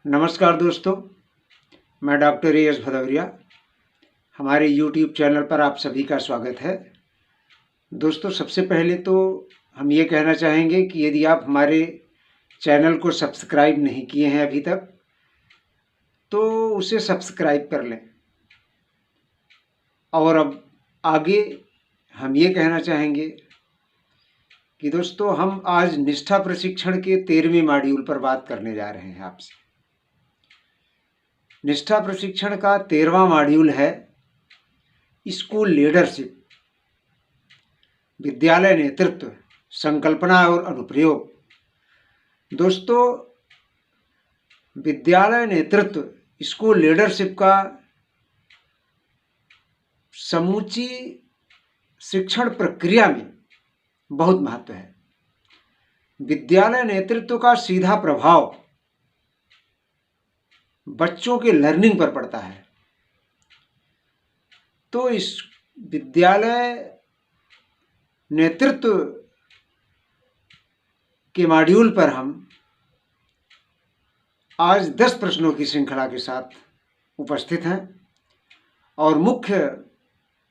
नमस्कार दोस्तों, मैं डॉक्टर ए एस भदौरिया। हमारे YouTube चैनल पर आप सभी का स्वागत है। दोस्तों, सबसे पहले तो हम ये कहना चाहेंगे कि यदि आप हमारे चैनल को सब्सक्राइब नहीं किए हैं अभी तक, तो उसे सब्सक्राइब कर लें। और अब आगे हम ये कहना चाहेंगे कि दोस्तों, हम आज निष्ठा प्रशिक्षण के 13वें मॉड्यूल पर बात करने जा रहे हैं आपसे। निष्ठा प्रशिक्षण का 13वां मॉड्यूल है स्कूल लीडरशिप, विद्यालय नेतृत्व, संकल्पना और अनुप्रयोग। दोस्तों, विद्यालय नेतृत्व, स्कूल लीडरशिप का समूची शिक्षण प्रक्रिया में बहुत महत्व है। विद्यालय नेतृत्व का सीधा प्रभाव बच्चों के लर्निंग पर पड़ता है। तो इस विद्यालय नेतृत्व के मॉड्यूल पर हम आज 10 प्रश्नों की श्रृंखला के साथ उपस्थित हैं और मुख्य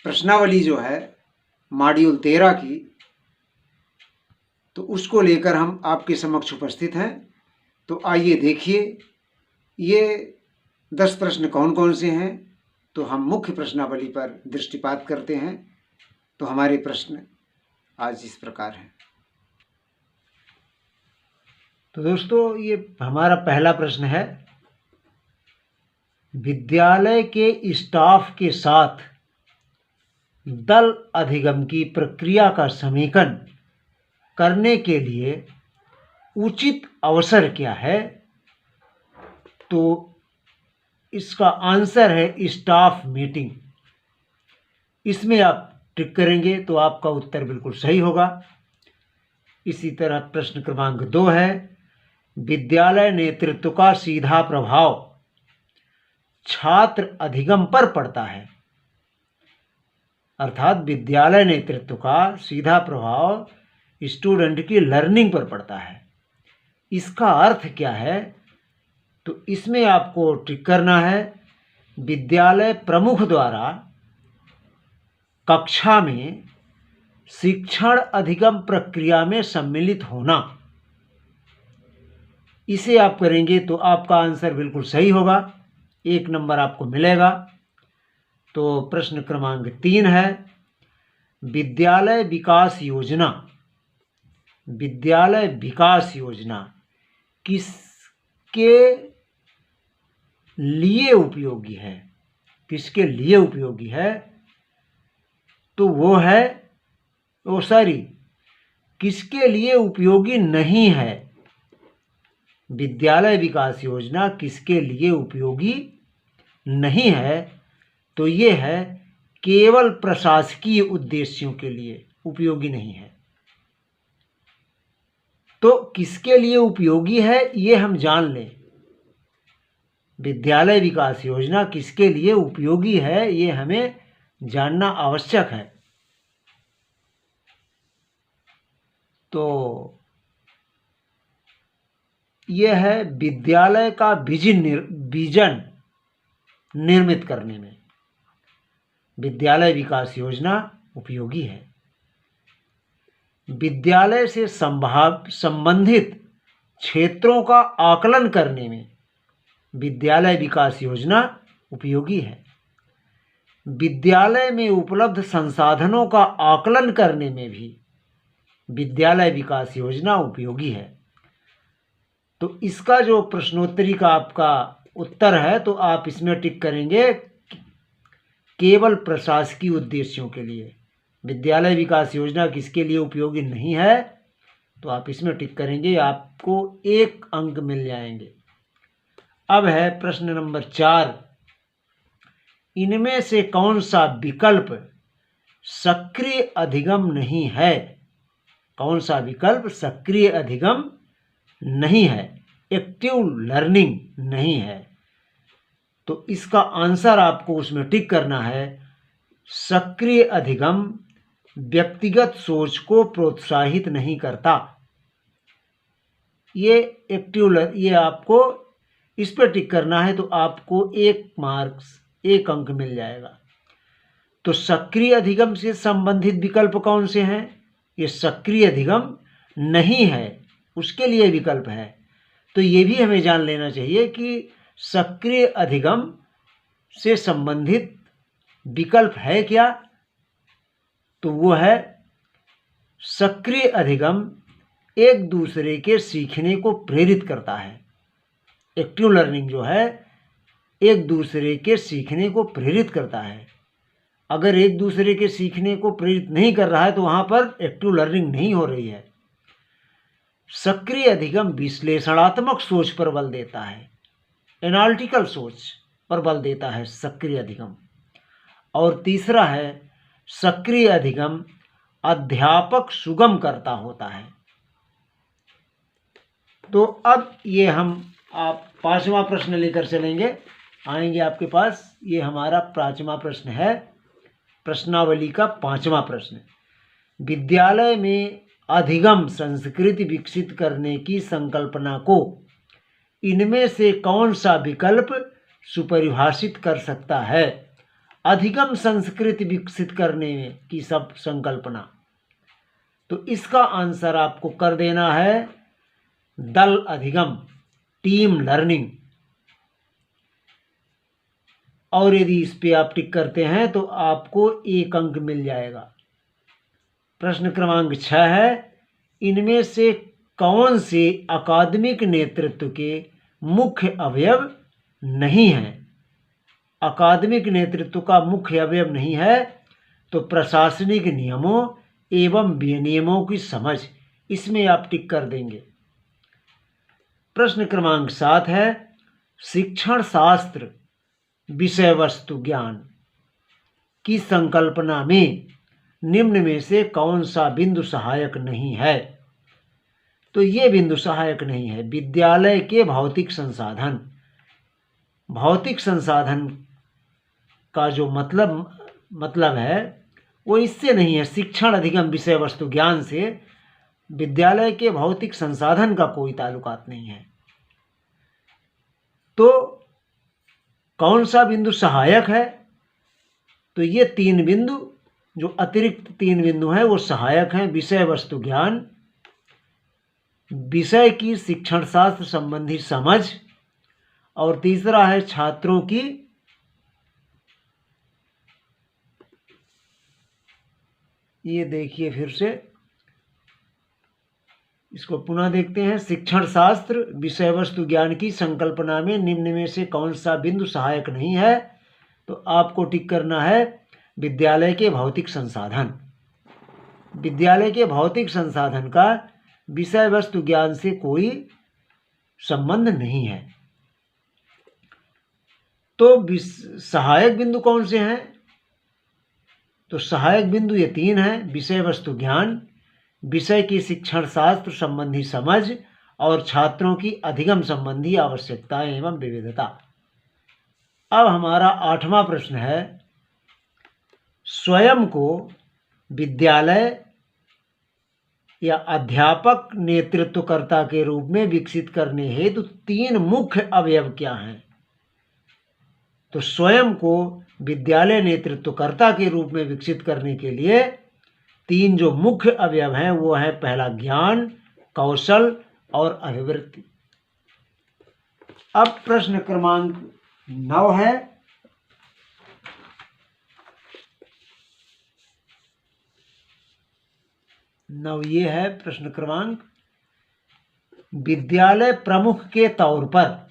प्रश्नावली जो है मॉड्यूल 13 की, तो उसको लेकर हम आपके समक्ष उपस्थित हैं। तो आइए देखिए ये 10 प्रश्न कौन कौन से हैं। तो हम मुख्य प्रश्नावली पर दृष्टिपात करते हैं। तो हमारे प्रश्न आज इस प्रकार हैं। तो दोस्तों, ये हमारा पहला प्रश्न है, विद्यालय के स्टाफ के साथ दल अधिगम की प्रक्रिया का समेकन करने के लिए उचित अवसर क्या है? तो इसका आंसर है स्टाफ मीटिंग। इसमें आप टिक करेंगे तो आपका उत्तर बिल्कुल सही होगा। इसी तरह प्रश्न क्रमांक 2 है, विद्यालय नेतृत्व का सीधा प्रभाव छात्र अधिगम पर पड़ता है। अर्थात विद्यालय नेतृत्व का सीधा प्रभाव स्टूडेंट की लर्निंग पर पड़ता है। इसका अर्थ क्या है? तो इसमें आपको टिक करना है, विद्यालय प्रमुख द्वारा कक्षा में शिक्षण अधिगम प्रक्रिया में सम्मिलित होना। इसे आप करेंगे तो आपका आंसर बिल्कुल सही होगा, 1 नंबर आपको मिलेगा। तो प्रश्न क्रमांक 3 है, विद्यालय विकास योजना, विद्यालय विकास योजना किसके लिए उपयोगी है? किसके लिए उपयोगी है? तो वो है, किसके लिए उपयोगी नहीं है? विद्यालय विकास योजना किसके लिए उपयोगी नहीं है? तो ये है केवल प्रशासकीय उद्देश्यों के लिए उपयोगी नहीं है। तो किसके लिए उपयोगी है ये हम जान लें। विद्यालय विकास योजना किसके लिए उपयोगी है ये हमें जानना आवश्यक है। तो यह है विद्यालय का विजन निर्मित करने में विद्यालय विकास योजना उपयोगी है। विद्यालय से संबंधित क्षेत्रों का आकलन करने में विद्यालय विकास योजना उपयोगी है। विद्यालय में उपलब्ध संसाधनों का आकलन करने में भी विद्यालय विकास योजना उपयोगी है। तो इसका जो प्रश्नोत्तरी का आपका उत्तर है, तो आप इसमें टिक करेंगे केवल प्रशासकीय उद्देश्यों के लिए। विद्यालय विकास योजना किसके लिए उपयोगी नहीं है, तो आप इसमें टिक करेंगे, आपको 1 अंक मिल जाएंगे। अब है प्रश्न नंबर 4, इनमें से कौन सा विकल्प सक्रिय अधिगम नहीं है? कौन सा विकल्प सक्रिय अधिगम नहीं है, एक्टिव लर्निंग नहीं है? तो इसका आंसर आपको उसमें टिक करना है, सक्रिय अधिगम व्यक्तिगत सोच को प्रोत्साहित नहीं करता। ये आपको इस पर टिक करना है तो आपको 1 अंक मिल जाएगा। तो सक्रिय अधिगम से संबंधित विकल्प कौन से हैं? ये सक्रिय अधिगम नहीं है, उसके लिए विकल्प है। तो ये भी हमें जान लेना चाहिए कि सक्रिय अधिगम से संबंधित विकल्प है क्या? तो वो है सक्रिय अधिगम एक दूसरे के सीखने को प्रेरित करता है। एक्टिव लर्निंग जो है एक दूसरे के सीखने को प्रेरित करता है। अगर एक दूसरे के सीखने को प्रेरित नहीं कर रहा है तो वहाँ पर एक्टिव लर्निंग नहीं हो रही है। सक्रिय अधिगम विश्लेषणात्मक सोच पर बल देता है, एनालिटिकल सोच पर बल देता है सक्रिय अधिगम। और तीसरा है सक्रिय अधिगम अध्यापक सुगम करता होता है। तो अब ये आप 5वां प्रश्न लेकर चलेंगे, आएंगे आपके पास। ये हमारा 5वां प्रश्न है, प्रश्नावली का 5वां प्रश्न। विद्यालय में अधिगम संस्कृति विकसित करने की संकल्पना को इनमें से कौन सा विकल्प सुपरिभाषित कर सकता है? अधिगम संस्कृति विकसित करने की सब संकल्पना, तो इसका आंसर आपको कर देना है दल अधिगम, टीम लर्निंग। और यदि इस पे आप टिक करते हैं तो आपको 1 अंक मिल जाएगा। प्रश्न क्रमांक 6 है, इनमें से कौन से अकादमिक नेतृत्व के मुख्य अवयव नहीं हैं? अकादमिक नेतृत्व का मुख्य अवयव नहीं है तो प्रशासनिक नियमों एवं विनियमों की समझ, इसमें आप टिक कर देंगे। प्रश्न क्रमांक 7 है, शिक्षण शास्त्र विषय वस्तु ज्ञान की संकल्पना में निम्न में से कौन सा बिंदु सहायक नहीं है? तो ये बिंदु सहायक नहीं है। विद्यालय के भौतिक संसाधन, भौतिक संसाधन का जो मतलब है वो इससे नहीं है। शिक्षण अधिगम विषय वस्तु ज्ञान से विद्यालय के भौतिक संसाधन का कोई ताल्लुकात नहीं है। तो कौन सा बिंदु सहायक है? तो ये 3 बिंदु, जो अतिरिक्त 3 बिंदु हैं वो सहायक हैं। विषय वस्तु ज्ञान, विषय की शिक्षण शास्त्र संबंधी समझ, और तीसरा है छात्रों की ये देखिए फिर से इसको पुनः देखते हैं। शिक्षण शास्त्र विषय वस्तु ज्ञान की संकल्पना में निम्न में से कौन सा बिंदु सहायक नहीं है? तो आपको टिक करना है विद्यालय के भौतिक संसाधन। विद्यालय के भौतिक संसाधन का विषय वस्तु ज्ञान से कोई संबंध नहीं है। तो सहायक बिंदु कौन से हैं? तो सहायक बिंदु ये 3 हैं, विषय वस्तु ज्ञान, विषय की शिक्षण शास्त्र संबंधी समझ, और छात्रों की अधिगम संबंधी आवश्यकताएं एवं विविधता। अब हमारा 8वां प्रश्न है, स्वयं को विद्यालय या अध्यापक नेतृत्वकर्ता के रूप में विकसित करने हेतु 3 मुख्य अवयव क्या हैं? तो स्वयं को विद्यालय नेतृत्वकर्ता के रूप में विकसित करने के लिए 3 जो मुख्य अवयव हैं वो है, पहला ज्ञान, कौशल और अभिवृत्ति। अब प्रश्न क्रमांक 9 है, ये है प्रश्न क्रमांक, विद्यालय प्रमुख के तौर पर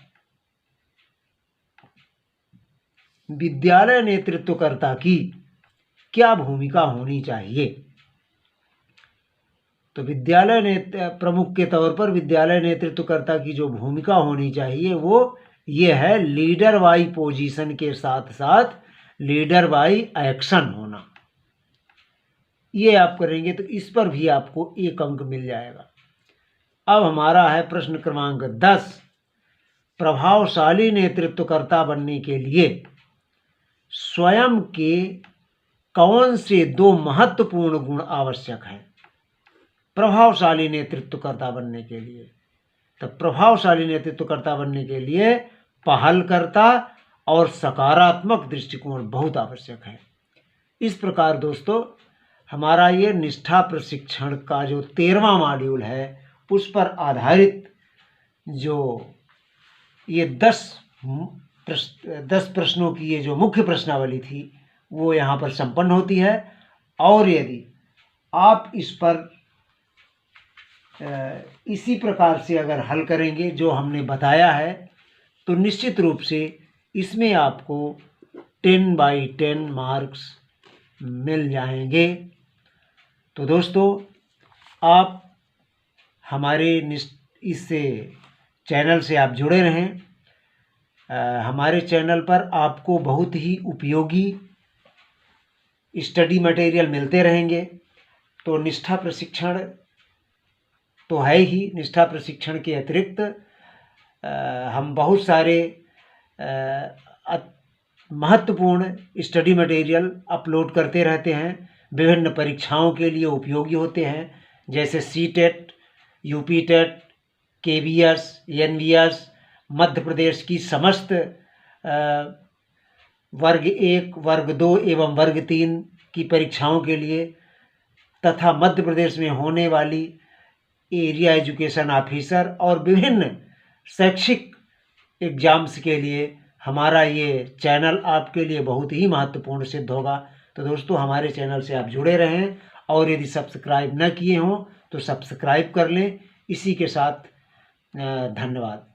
विद्यालय नेतृत्वकर्ता की क्या भूमिका होनी चाहिए? तो विद्यालय प्रमुख के तौर पर विद्यालय नेतृत्वकर्ता की जो भूमिका होनी चाहिए वो ये है, लीडर बाई पोजीशन के साथ साथ लीडर बाई एक्शन होना। ये आप करेंगे तो इस पर भी आपको 1 अंक मिल जाएगा। अब हमारा है प्रश्न क्रमांक 10, प्रभावशाली नेतृत्वकर्ता बनने के लिए स्वयं के कौन से 2 महत्वपूर्ण गुण आवश्यक हैं? प्रभावशाली नेतृत्वकर्ता बनने के लिए, तो प्रभावशाली नेतृत्वकर्ता बनने के लिए पहलकर्ता और सकारात्मक दृष्टिकोण बहुत आवश्यक है। इस प्रकार दोस्तों, हमारा ये निष्ठा प्रशिक्षण का जो 13वां मॉड्यूल है, उस पर आधारित जो ये 10 प्रश्नों की ये जो मुख्य प्रश्नावली थी, वो यहाँ पर संपन्न होती है। और यदि आप इस पर इसी प्रकार से अगर हल करेंगे जो हमने बताया है, तो निश्चित रूप से इसमें आपको 10/10 मार्क्स मिल जाएंगे। तो दोस्तों, आप हमारे इस चैनल से आप जुड़े रहें। हमारे चैनल पर आपको बहुत ही उपयोगी स्टडी मटेरियल मिलते रहेंगे। तो निष्ठा प्रशिक्षण तो है ही, निष्ठा प्रशिक्षण के अतिरिक्त हम बहुत सारे महत्वपूर्ण स्टडी मटेरियल अपलोड करते रहते हैं, विभिन्न परीक्षाओं के लिए उपयोगी होते हैं, जैसे CTET, UPTET, KVS, NVS, Madhya Pradesh की समस्त वर्ग 1, वर्ग 2 एवं वर्ग 3 की परीक्षाओं के लिए, तथा मध्य प्रदेश में होने वाली एरिया एजुकेशन ऑफिसर और विभिन्न शैक्षिक एग्जाम्स के लिए हमारा ये चैनल आपके लिए बहुत ही महत्वपूर्ण सिद्ध होगा। तो दोस्तों, हमारे चैनल से आप जुड़े रहें, और यदि सब्सक्राइब न किए हों तो सब्सक्राइब कर लें। इसी के साथ धन्यवाद।